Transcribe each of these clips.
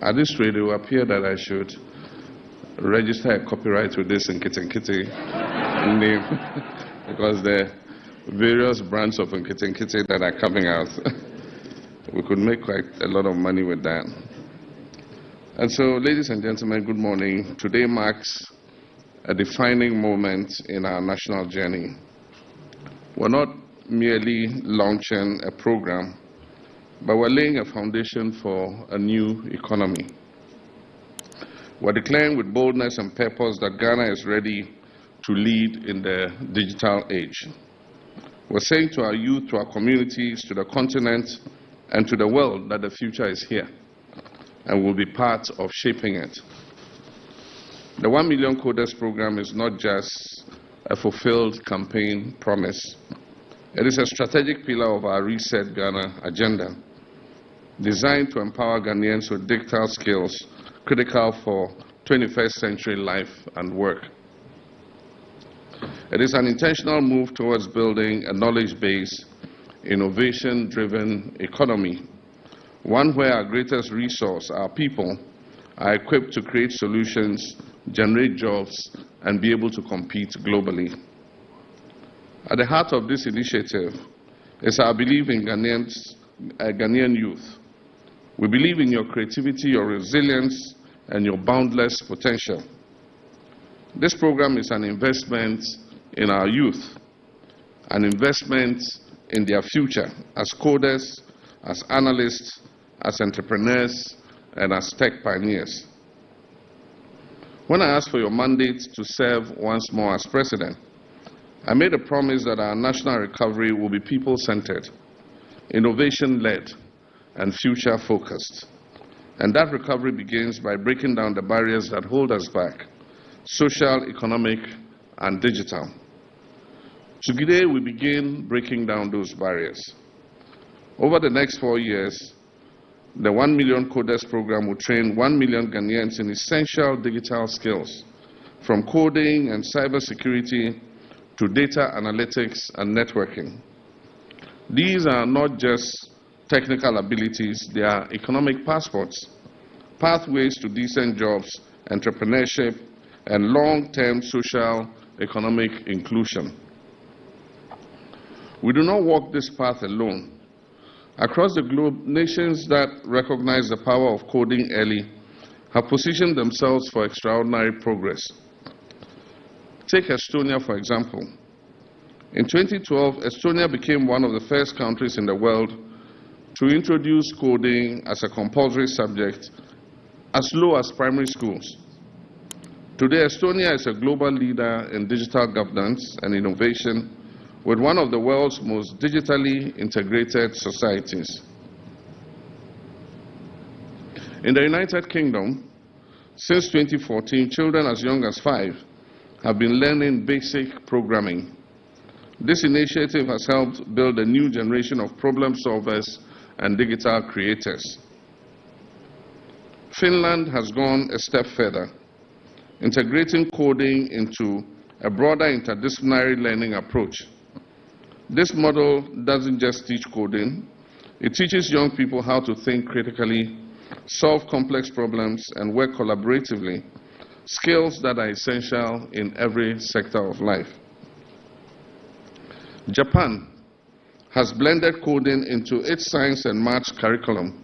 At this rate, it will appear that I should register a copyright with this 𝐒𝐶𝐬𝐿𝐶𝐻 name because the various brands of 𝐒𝐶𝐬𝐿𝐶𝐻 that are coming out, we could make quite a lot of money with that. And so, ladies and gentlemen, good morning. Today marks a defining moment in our national journey. We're not merely launching a program, but we're laying a foundation for a new economy. We're declaring with boldness and purpose that Ghana is ready to lead in the digital age. We're saying to our youth, to our communities, to the continent, and to the world that the future is here, and we'll be part of shaping it. The 1 million coders program is not just a fulfilled campaign promise. It is a strategic pillar of our Reset Ghana agenda, designed to empower Ghanaians with digital skills critical for 21st century life and work. It is an intentional move towards building a knowledge-based, innovation-driven economy, one where our greatest resource, our people, are equipped to create solutions, generate jobs, and be able to compete globally. At the heart of this initiative is our belief in Ghanaian youth. We believe in your creativity, your resilience, and your boundless potential. This program is an investment in our youth, an investment in their future as coders, as analysts, as entrepreneurs, and as tech pioneers. When I asked for your mandate to serve once more as president, I made a promise that our national recovery will be people-centered, innovation-led, and future-focused. And that recovery begins by breaking down the barriers that hold us back, social, economic, and digital. Today, we begin breaking down those barriers. Over the next 4 years, the 1 million coders program will train 1 million Ghanaians in essential digital skills, from coding and cybersecurity to data analytics and networking. These are not just technical abilities, they are economic passports, pathways to decent jobs, entrepreneurship, and long-term social economic inclusion. We do not walk this path alone. Across the globe, nations that recognize the power of coding early have positioned themselves for extraordinary progress. Take Estonia, for example. In 2012, Estonia became one of the first countries in the world to introduce coding as a compulsory subject as low as primary schools. Today, Estonia is a global leader in digital governance and innovation, with one of the world's most digitally integrated societies. In the United Kingdom, since 2014, children as young as 5 have been learning basic programming. This initiative has helped build a new generation of problem solvers and digital creators. Finland has gone a step further, integrating coding into a broader interdisciplinary learning approach. This model doesn't just teach coding, it teaches young people how to think critically, solve complex problems, and work collaboratively, skills that are essential in every sector of life. Japan has blended coding into its science and maths curriculum,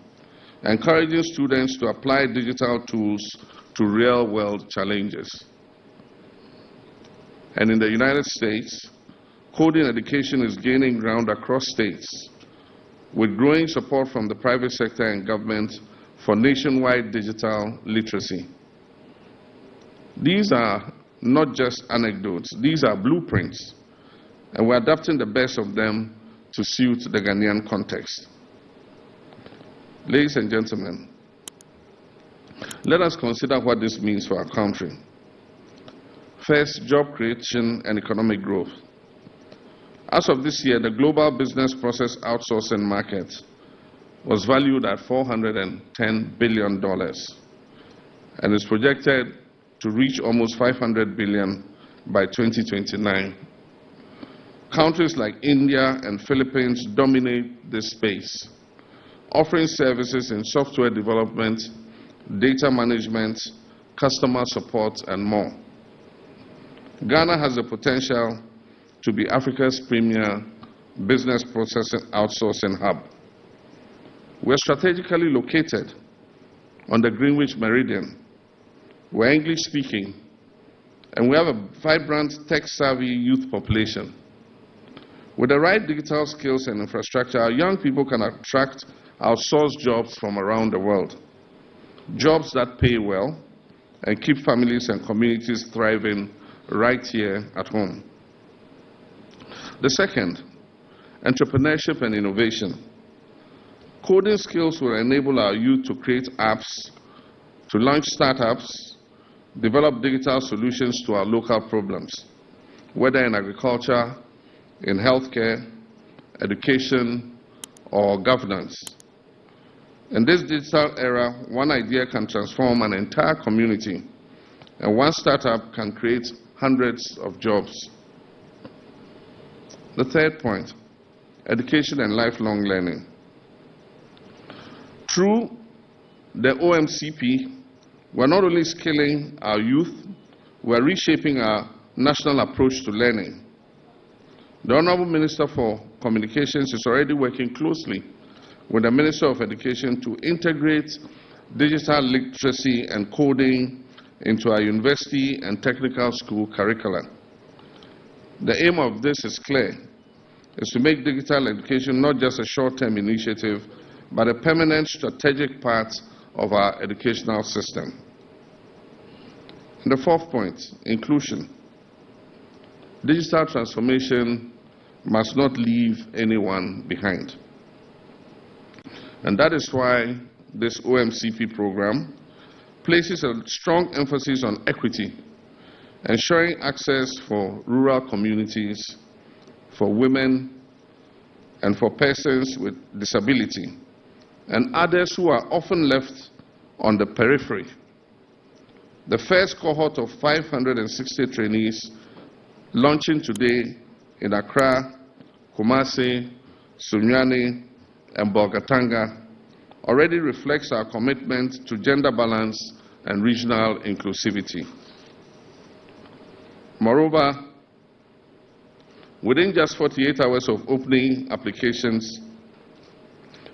encouraging students to apply digital tools to real-world challenges. And in the United States, coding education is gaining ground across states, with growing support from the private sector and government for nationwide digital literacy. These are not just anecdotes, these are blueprints, and we're adapting the best of them to suit the Ghanaian context. Ladies and gentlemen, let us consider what this means for our country. First, job creation and economic growth. As of this year, the global business process outsourcing market was valued at $410 billion and is projected to reach almost $500 billion by 2029. Countries like India and Philippines dominate this space, offering services in software development, data management, customer support, and more. Ghana has the potential to be Africa's premier business processing outsourcing hub. We're strategically located on the Greenwich Meridian. We're English-speaking, and we have a vibrant, tech-savvy youth population. With the right digital skills and infrastructure, our young people can attract outsourced jobs from around the world, jobs that pay well and keep families and communities thriving right here at home. The second, entrepreneurship and innovation. Coding skills will enable our youth to create apps, to launch startups, develop digital solutions to our local problems, whether in agriculture, in healthcare, education, or governance. In this digital era, one idea can transform an entire community, and one startup can create hundreds of jobs. The third point, education and lifelong learning. Through the OMCP, we're not only skilling our youth, we're reshaping our national approach to learning. The Honourable Minister for Communications is already working closely with the Minister of Education to integrate digital literacy and coding into our university and technical school curricula. The aim of this is clear, is to make digital education not just a short-term initiative, but a permanent strategic part of our educational system. And the fourth point, inclusion. Digital transformation must not leave anyone behind. And that is why this OMCP program places a strong emphasis on equity, ensuring access for rural communities, for women, and for persons with disability, and others who are often left on the periphery. The first cohort of 560 trainees launching today in Accra, Kumasi, Sunyani, and Bolgatanga already reflects our commitment to gender balance and regional inclusivity. Moreover, within just 48 hours of opening applications,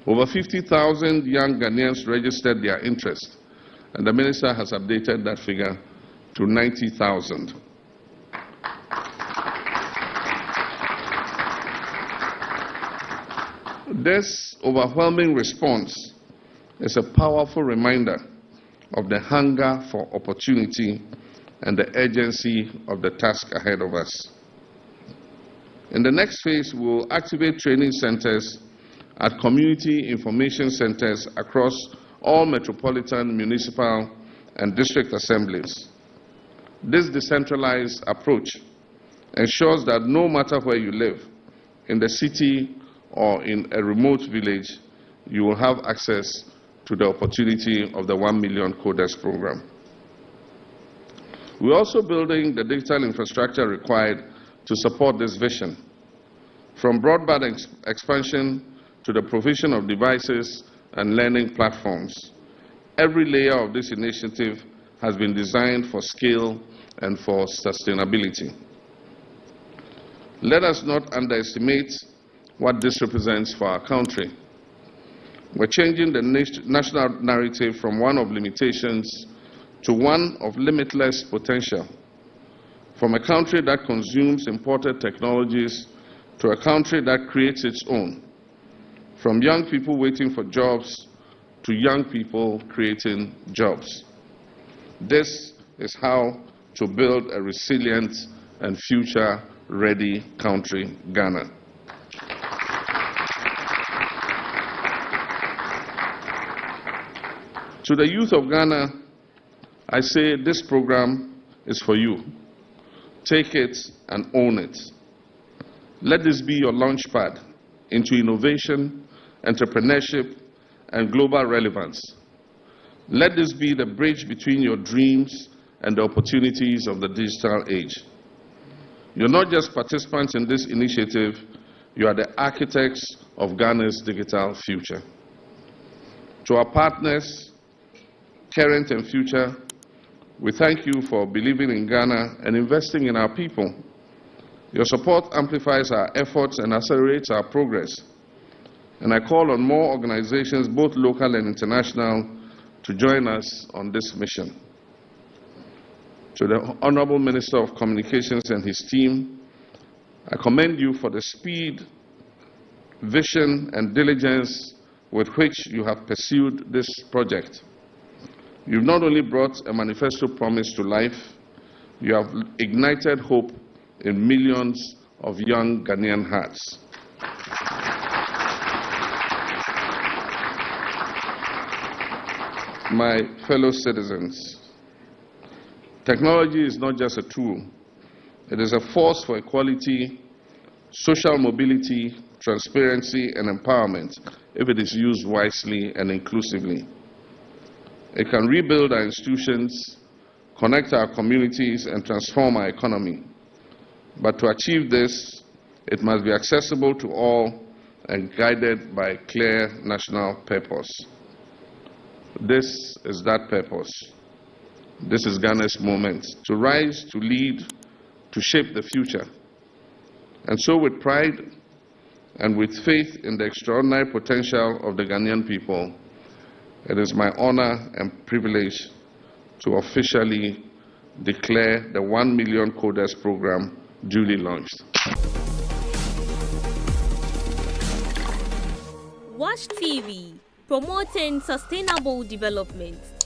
over 50,000 young Ghanaians registered their interest, and the Minister has updated that figure to 90,000. This overwhelming response is a powerful reminder of the hunger for opportunity and the urgency of the task ahead of us. In the next phase, we will activate training centers at community information centers across all metropolitan, municipal, and district assemblies. This decentralized approach ensures that no matter where you live, in the city or in a remote village, you will have access to the opportunity of the 1 Million Coders program. We're also building the digital infrastructure required to support this vision, from broadband expansion to the provision of devices and learning platforms. Every layer of this initiative has been designed for scale and for sustainability. Let us not underestimate what this represents for our country. We're changing the national narrative from one of limitations to one of limitless potential. From a country that consumes imported technologies to a country that creates its own. From young people waiting for jobs to young people creating jobs. This is how to build a resilient and future-ready country, Ghana. To the youth of Ghana, I say this program is for you. Take it and own it. Let this be your launchpad into innovation, entrepreneurship, and global relevance. Let this be the bridge between your dreams and the opportunities of the digital age. You're not just participants in this initiative, you are the architects of Ghana's digital future. To our partners, current and future, we thank you for believing in Ghana and investing in our people. Your support amplifies our efforts and accelerates our progress. And I call on more organizations, both local and international, to join us on this mission. To the Honourable Minister of Communications and his team, I commend you for the speed, vision, and diligence with which you have pursued this project. You've not only brought a manifesto promise to life, you have ignited hope in millions of young Ghanaian hearts. My fellow citizens, technology is not just a tool. It is a force for equality, social mobility, transparency, and empowerment if it is used wisely and inclusively. It can rebuild our institutions, connect our communities, and transform our economy. But to achieve this, it must be accessible to all and guided by a clear national purpose. This is that purpose. This is Ghana's moment to rise, to lead, to shape the future. And so with pride and with faith in the extraordinary potential of the Ghanaian people, it is my honor and privilege to officially declare the 1 million coders program duly launched. Watch TV, promoting sustainable development.